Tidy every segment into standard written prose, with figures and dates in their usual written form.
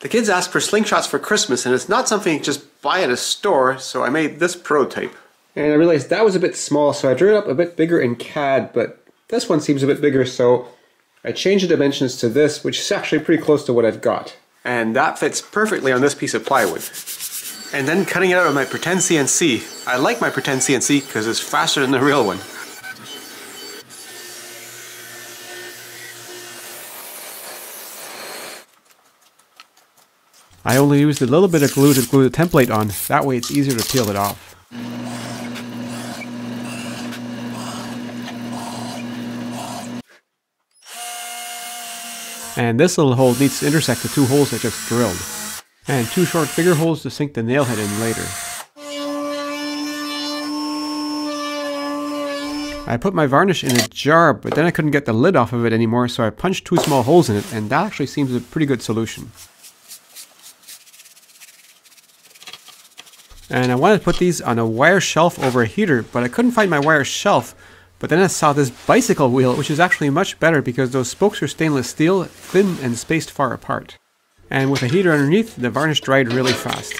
The kids asked for slingshots for Christmas, and it's not something you just buy at a store, so I made this prototype. And I realized that was a bit small, so I drew it up a bit bigger in CAD, but this one seems a bit bigger, so I changed the dimensions to this, which is actually pretty close to what I've got. And that fits perfectly on this piece of plywood. And then cutting it out of my pretend CNC. I like my pretend CNC because it's faster than the real one. I only used a little bit of glue to glue the template on, that way it's easier to peel it off. And this little hole needs to intersect the two holes I just drilled. And two short bigger holes to sink the nail head in later. I put my varnish in a jar, but then I couldn't get the lid off of it anymore, so I punched two small holes in it, and that actually seems a pretty good solution. And I wanted to put these on a wire shelf over a heater, but I couldn't find my wire shelf. But then I saw this bicycle wheel, which is actually much better because those spokes are stainless steel, thin and spaced far apart. And with a heater underneath, the varnish dried really fast.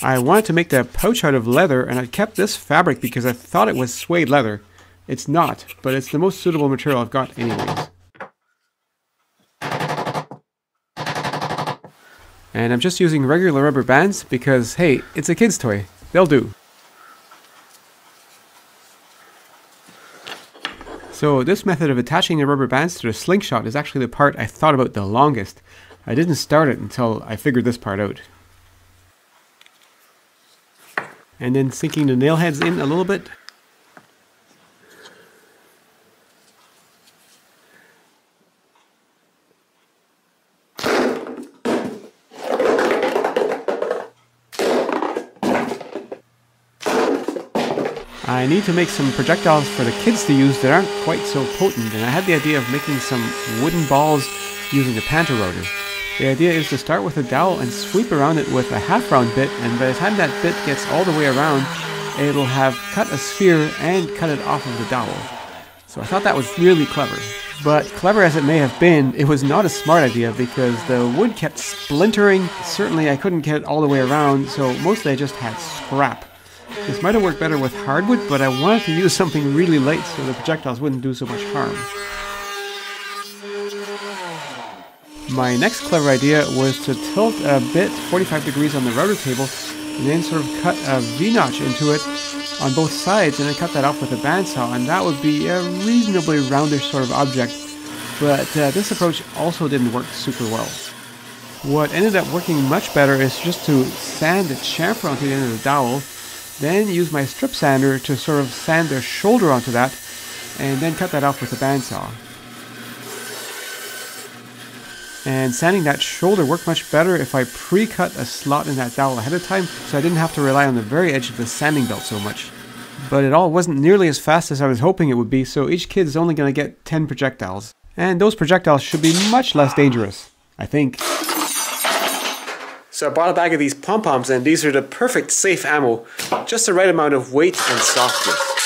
I wanted to make the pouch out of leather, and I kept this fabric because I thought it was suede leather. It's not, but it's the most suitable material I've got anyways. And I'm just using regular rubber bands because, hey, it's a kid's toy. They'll do. So this method of attaching the rubber bands to the slingshot is actually the part I thought about the longest. I didn't start it until I figured this part out. And then sinking the nail heads in a little bit. I need to make some projectiles for the kids to use that aren't quite so potent, and I had the idea of making some wooden balls using a panther router. The idea is to start with a dowel and sweep around it with a half round bit, and by the time that bit gets all the way around, it'll have cut a sphere and cut it off of the dowel. So I thought that was really clever. But clever as it may have been, it was not a smart idea because the wood kept splintering. Certainly I couldn't get it all the way around, so mostly I just had scrap. This might have worked better with hardwood, but I wanted to use something really light so the projectiles wouldn't do so much harm. My next clever idea was to tilt a bit 45 degrees on the router table and then sort of cut a V-notch into it on both sides, and then cut that off with a bandsaw, and that would be a reasonably roundish sort of object, but this approach also didn't work super well. What ended up working much better is just to sand the chamfer onto the end of the dowel, then use my strip sander to sort of sand the shoulder onto that, and then cut that off with a bandsaw. And sanding that shoulder worked much better if I pre-cut a slot in that dowel ahead of time, so I didn't have to rely on the very edge of the sanding belt so much. But it all wasn't nearly as fast as I was hoping it would be, so each kid is only going to get 10 projectiles. And those projectiles should be much less dangerous, I think. So I bought a bag of these pom-poms, and these are the perfect safe ammo. Just the right amount of weight and softness.